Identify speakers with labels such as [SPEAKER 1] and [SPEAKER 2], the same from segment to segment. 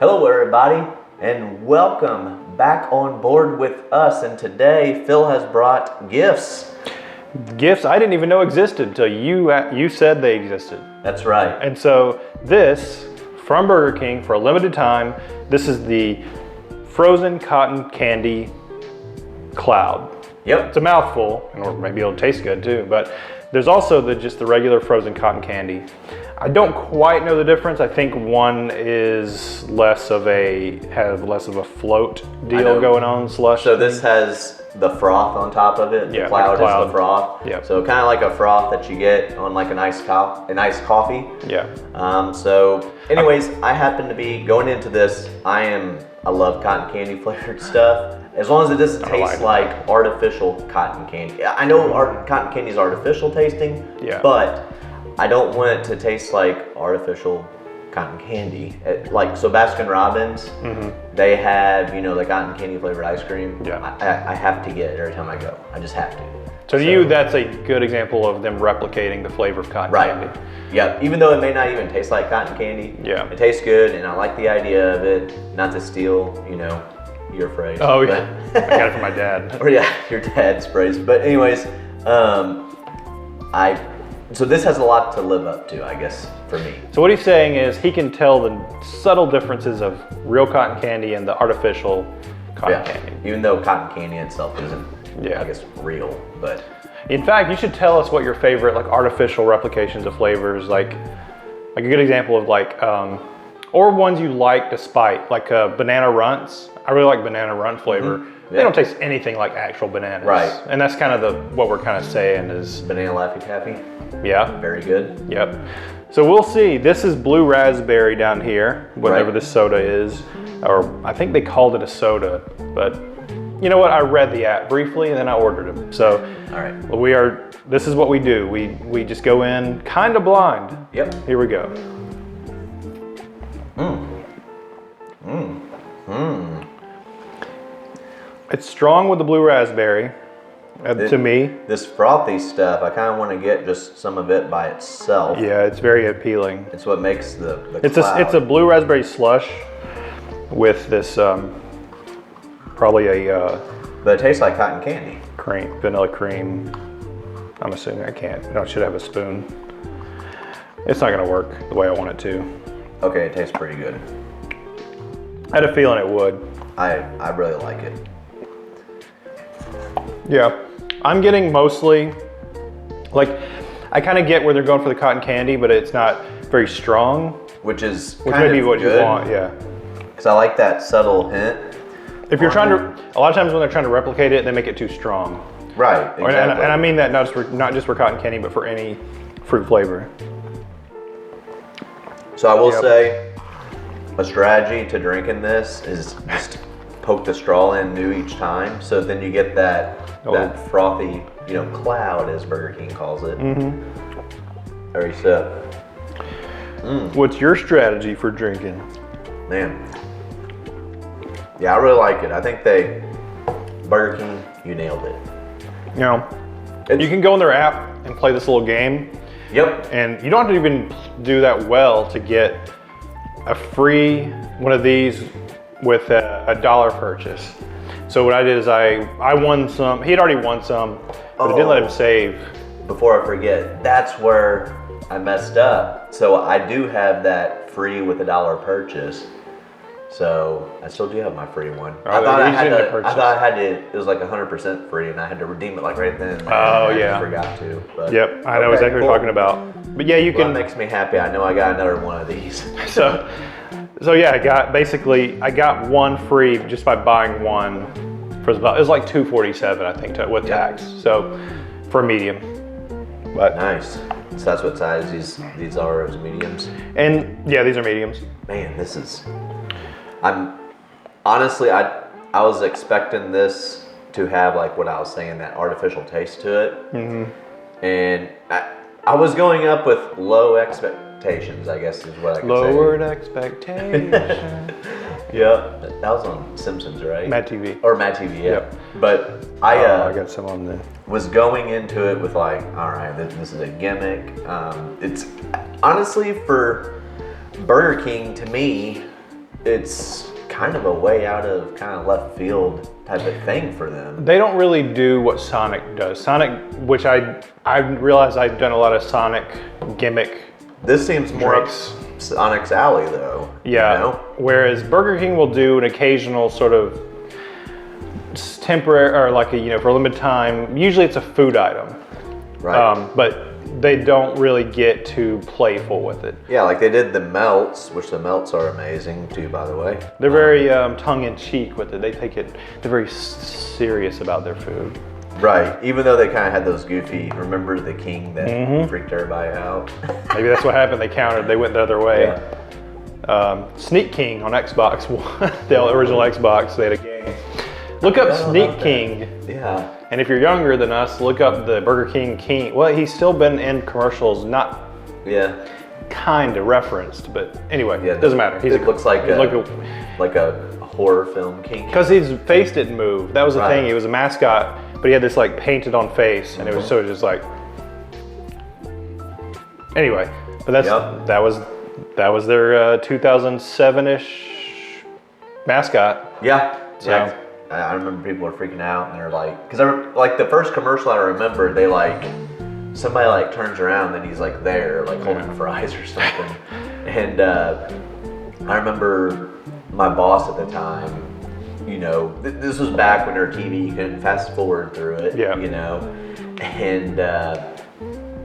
[SPEAKER 1] Hello everybody, and welcome back on board with us. And today, Phil has brought gifts.
[SPEAKER 2] Gifts I didn't even know existed until you said they existed.
[SPEAKER 1] That's right.
[SPEAKER 2] And so this, from Burger King for a limited time, this is the frozen cotton candy cloud.
[SPEAKER 1] Yep.
[SPEAKER 2] It's a mouthful, or maybe it'll taste good too, but there's also just the regular frozen cotton candy. I don't quite know the difference. I think one is has less of a float deal going on, slush.
[SPEAKER 1] So this has the froth on top of it.
[SPEAKER 2] Yeah,
[SPEAKER 1] the cloud,
[SPEAKER 2] like a cloud
[SPEAKER 1] is the froth.
[SPEAKER 2] Yeah.
[SPEAKER 1] So kind of like a froth that you get on like an iced coffee.
[SPEAKER 2] Yeah.
[SPEAKER 1] So anyways, I happen to be going into this. I love cotton candy flavored stuff. As long as it doesn't taste like artificial cotton candy. I know cotton candy is artificial tasting, but I don't want it to taste like artificial cotton candy. So Baskin Robbins, they have, the cotton candy flavored ice cream.
[SPEAKER 2] Yeah.
[SPEAKER 1] I have to get it every time I go. I just have to.
[SPEAKER 2] So to you, that's a good example of them replicating the flavor of cotton candy.
[SPEAKER 1] Yeah, even though it may not even taste like cotton candy, it tastes good, and I like the idea of it. Not to steal, your phrase.
[SPEAKER 2] Oh yeah, I got it from my dad.
[SPEAKER 1] Or your dad's phrase. But anyways, so this has a lot to live up to, I guess, for me.
[SPEAKER 2] So what he's saying is he can tell the subtle differences of real cotton candy and the artificial cotton candy. Even
[SPEAKER 1] though cotton candy itself isn't, I guess, real. But
[SPEAKER 2] in fact, you should tell us what your favorite artificial replications of flavors, like a good example of or ones you like despite, banana runts. I really like banana runt flavor. They don't taste anything like actual bananas.
[SPEAKER 1] Right.
[SPEAKER 2] And that's kind of what we're kind of saying is...
[SPEAKER 1] Banana Laffy Taffy?
[SPEAKER 2] Yeah.
[SPEAKER 1] Very good.
[SPEAKER 2] Yep. So we'll see. This is blue raspberry down here, whatever this soda is. Or I think they called it a soda, but you know what? I read the app briefly and then I ordered them. So
[SPEAKER 1] all right.
[SPEAKER 2] This is what we do. We just go in kind of blind.
[SPEAKER 1] Yep.
[SPEAKER 2] Here we go. It's strong with the blue raspberry, to me.
[SPEAKER 1] This frothy stuff, I kind of want to get just some of it by itself.
[SPEAKER 2] Yeah, it's very appealing.
[SPEAKER 1] It's what makes the
[SPEAKER 2] cloud. It's a blue raspberry slush with this probably a...
[SPEAKER 1] but it tastes like cotton candy.
[SPEAKER 2] Vanilla cream. I'm assuming I should have a spoon. It's not going to work the way I want it to.
[SPEAKER 1] Okay, it tastes pretty good.
[SPEAKER 2] I had a feeling it would.
[SPEAKER 1] I really like it.
[SPEAKER 2] Yeah, I'm getting mostly, I kind of get where they're going for the cotton candy, but it's not very strong.
[SPEAKER 1] Which
[SPEAKER 2] may be what you want, yeah.
[SPEAKER 1] Because I like that subtle hint.
[SPEAKER 2] If you're trying to, a lot of times when they're trying to replicate it, they make it too strong.
[SPEAKER 1] Right, exactly.
[SPEAKER 2] And I mean that not just for cotton candy, but for any fruit flavor.
[SPEAKER 1] So I will say, a strategy to drinking this is just poke the straw in new each time, so then you get that frothy, cloud, as Burger King calls it. Every sip.
[SPEAKER 2] What's your strategy for drinking?
[SPEAKER 1] Man, yeah, I really like it. I think Burger King, you nailed it.
[SPEAKER 2] You can go in their app and play this little game.
[SPEAKER 1] Yep.
[SPEAKER 2] And you don't have to even do that well to get a free one of these with a $1 purchase. So what I did is I won some. He had already won some, but I didn't let him save.
[SPEAKER 1] Before I forget, that's where I messed up. So I do have that free with a $1 purchase. So I still do have my free one. I thought I had to. It was like 100% free, and I had to redeem it right then. I forgot to. But,
[SPEAKER 2] yep, I know exactly what you're talking about. But yeah, you can.
[SPEAKER 1] That makes me happy. I know I got another one of these.
[SPEAKER 2] So yeah, I got one free just by buying one. It was like $2.47, I think, with tax. So for a medium. But
[SPEAKER 1] nice. So that's what size these are, as mediums.
[SPEAKER 2] And yeah, these are mediums.
[SPEAKER 1] Man, this is. Honestly, I was expecting this to have what I was saying, that artificial taste to it. And I was going up with low expectations, I guess is what I could say.
[SPEAKER 2] Lowered expectations.
[SPEAKER 1] Yep, that was on Simpsons, right?
[SPEAKER 2] Mad TV.
[SPEAKER 1] Or Mad TV, yeah.
[SPEAKER 2] Yep.
[SPEAKER 1] But I
[SPEAKER 2] got some on there.
[SPEAKER 1] Was going into it with all right, this is a gimmick. It's honestly, for Burger King, to me, it's kind of a way out of kind of left field type of thing for them.
[SPEAKER 2] They don't really do what Sonic does. Sonic, which I realized I've done a lot of Sonic gimmick.
[SPEAKER 1] This seems more up
[SPEAKER 2] drinks.
[SPEAKER 1] Sonic's alley though.
[SPEAKER 2] Yeah.
[SPEAKER 1] You know?
[SPEAKER 2] Whereas Burger King will do an occasional sort of temporary, or like a, for a limited time. Usually it's a food item.
[SPEAKER 1] Right.
[SPEAKER 2] But they don't really get too playful with it.
[SPEAKER 1] Yeah, like they did the melts, which the melts are amazing too, by the way.
[SPEAKER 2] They're very tongue-in-cheek with it. They're very serious about their food.
[SPEAKER 1] Right, even though they kind of had those goofy, remember the king that freaked everybody out?
[SPEAKER 2] Maybe that's what happened. They countered. They went the other way.
[SPEAKER 1] Yeah.
[SPEAKER 2] Sneak King on Xbox One, the original Xbox, they had a game. Look up Sneak King.
[SPEAKER 1] Yeah.
[SPEAKER 2] And if you're younger than us, look up the Burger King. Well, he's still been in commercials, not kind of referenced, but anyway, it doesn't matter.
[SPEAKER 1] It looks like a horror film king.
[SPEAKER 2] Because his face didn't move. That was the thing. He was a mascot, but he had this like painted on face, and it was just like. Anyway, but that was their 2007-ish mascot.
[SPEAKER 1] Yeah.
[SPEAKER 2] So.
[SPEAKER 1] Yeah. I remember people were freaking out, and they're like, because like the first commercial I remember, they like somebody like turns around and he's like there, like holding fries or something, and I remember my boss at the time. This was back when there was TV, you couldn't fast forward through it.
[SPEAKER 2] Yeah.
[SPEAKER 1] And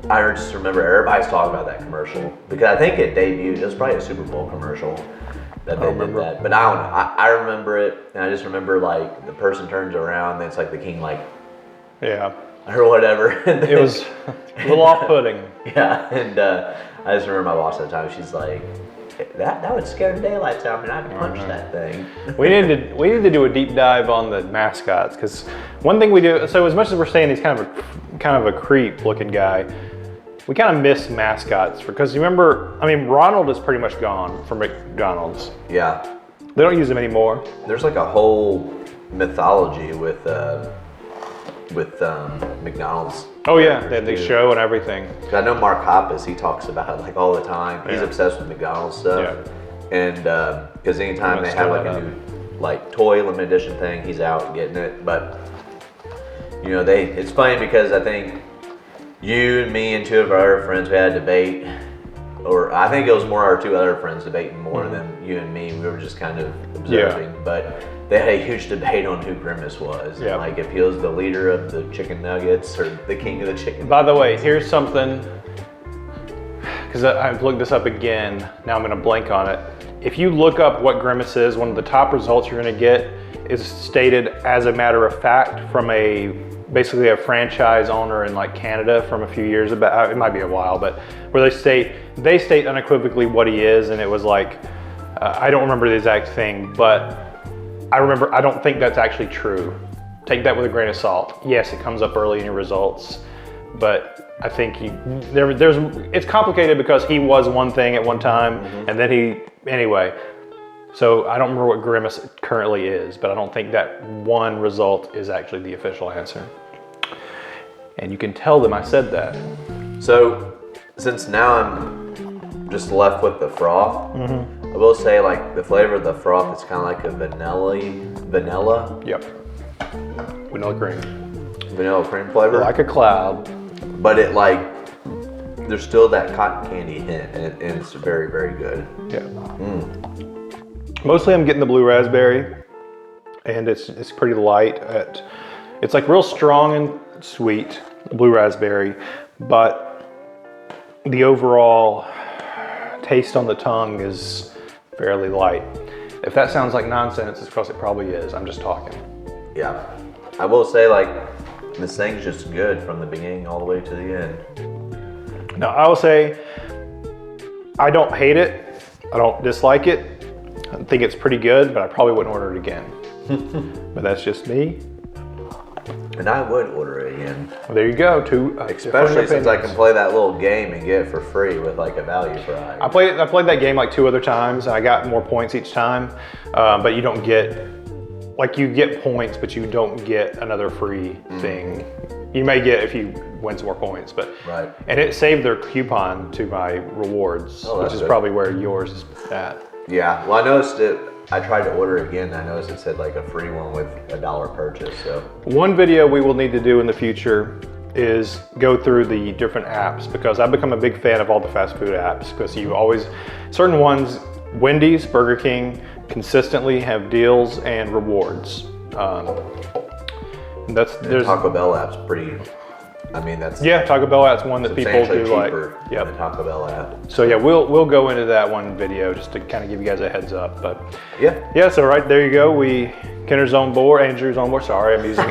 [SPEAKER 1] I just remember everybody's talking about that commercial because I think it debuted. It was probably a Super Bowl commercial. That they did that, but I don't know. I remember it, and I just remember like the person turns around, and it's like the king, like, or whatever.
[SPEAKER 2] It was a little off-putting.
[SPEAKER 1] Yeah, and I just remember my boss at the time. She's like, "That would scare the daylights out of me. I'd punch that thing."
[SPEAKER 2] We need to do a deep dive on the mascots, because one thing we do. So as much as we're saying he's kind of a creep-looking guy. We kind of miss mascots because you remember, Ronald is pretty much gone from McDonald's.
[SPEAKER 1] Yeah.
[SPEAKER 2] They don't use him anymore.
[SPEAKER 1] There's like a whole mythology with McDonald's.
[SPEAKER 2] Oh yeah, they had the show and everything.
[SPEAKER 1] I know Mark Hoppus, he talks about it like all the time. He's obsessed with McDonald's stuff. Yeah. And because anytime they have like a new like toy limited edition thing, he's out getting it. But it's funny because I think you and me and two of our other friends, we had a debate, or I think it was more our two other friends debating more than you and me. We were just kind of observing, but they had a huge debate on who Grimace was. Yeah. Like if he was the leader of the chicken nuggets or the king of the chicken.
[SPEAKER 2] By the way, here's something, because I've looked this up again. Now I'm going to blank on it. If you look up what Grimace is, one of the top results you're going to get is stated as a matter of fact from basically a franchise owner in like Canada from a few years about, it might be a while, but where they state unequivocally what he is, and it was like, I don't remember the exact thing, but I don't think that's actually true. Take that with a grain of salt. Yes, it comes up early in your results, but I think it's complicated because he was one thing at one time, and then anyway. So I don't remember what Grimace currently is, but I don't think that one result is actually the official answer. And you can tell them I said that.
[SPEAKER 1] So since now I'm just left with the froth, I will say like the flavor of the froth is kind of like a vanilla.
[SPEAKER 2] Yep. Vanilla cream.
[SPEAKER 1] Vanilla cream flavor.
[SPEAKER 2] Like a cloud.
[SPEAKER 1] But it there's still that cotton candy hint, and it's very, very good.
[SPEAKER 2] Yeah. Mostly I'm getting the blue raspberry, and it's pretty light. It's like real strong and sweet, blue raspberry, but the overall taste on the tongue is fairly light. If that sounds like nonsense, it's because it probably is. I'm just talking.
[SPEAKER 1] Yeah. I will say this thing's just good from the beginning all the way to the end.
[SPEAKER 2] Now I will say, I don't hate it. I don't dislike it. I think it's pretty good, but I probably wouldn't order it again. But that's just me.
[SPEAKER 1] And I would order it again.
[SPEAKER 2] Well, there you go.
[SPEAKER 1] Especially since I can play that little game and get it for free with like a value prize.
[SPEAKER 2] I played that game like 2 other times, and I got more points each time. But you don't get, you get points, but you don't get another free thing. You may get if you win some more points, but and it saved their coupon to my rewards, which is probably where yours is at.
[SPEAKER 1] Yeah, well, I noticed it. I tried to order it again. I noticed it said like a free one with $1 purchase. So
[SPEAKER 2] One video we will need to do in the future is go through the different apps, because I've become a big fan of all the fast food apps, because you always, certain ones, Wendy's, Burger King, consistently have deals and rewards. There's
[SPEAKER 1] Taco Bell app's pretty. I mean, that's
[SPEAKER 2] yeah, Taco Bell app's one that people do like.
[SPEAKER 1] cheaper than the Taco Bell app.
[SPEAKER 2] So yeah, we'll go into that one video just to kind of give you guys a heads up. But
[SPEAKER 1] Yeah.
[SPEAKER 2] yeah, so right there you go. Kenner's on board, Andrew's on board. Sorry, I'm using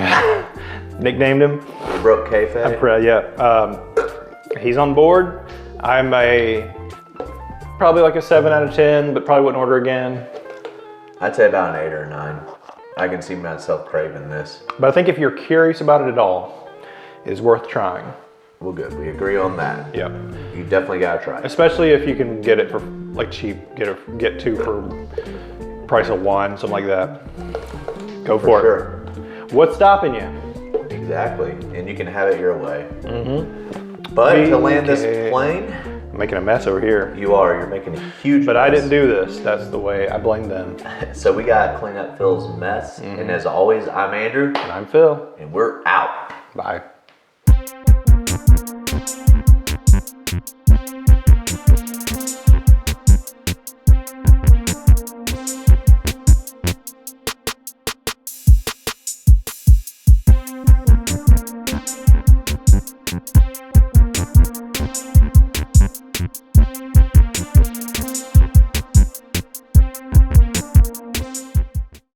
[SPEAKER 2] nicknamed him.
[SPEAKER 1] We broke kayfabe.
[SPEAKER 2] Yeah, he's on board. I'm probably like a 7 out of 10, but probably wouldn't order again.
[SPEAKER 1] I'd say about an 8 or a 9. I can see myself craving this.
[SPEAKER 2] But I think if you're curious about it at all, it's worth trying.
[SPEAKER 1] Well, good. We agree on that.
[SPEAKER 2] Yep.
[SPEAKER 1] You definitely gotta try it.
[SPEAKER 2] Especially if you can get it for like cheap, get 2 for price of 1, something like that. Go for
[SPEAKER 1] sure.
[SPEAKER 2] it. What's stopping you?
[SPEAKER 1] Exactly. And you can have it your way. Mm-hmm. But to land this plane,
[SPEAKER 2] I'm making a mess over here.
[SPEAKER 1] you're making a huge
[SPEAKER 2] But
[SPEAKER 1] mess.
[SPEAKER 2] I didn't do this. That's the way. I blame them.
[SPEAKER 1] So we gotta clean up Phil's mess. And as always, I'm Andrew.
[SPEAKER 2] And I'm Phil.
[SPEAKER 1] And we're out.
[SPEAKER 2] Bye.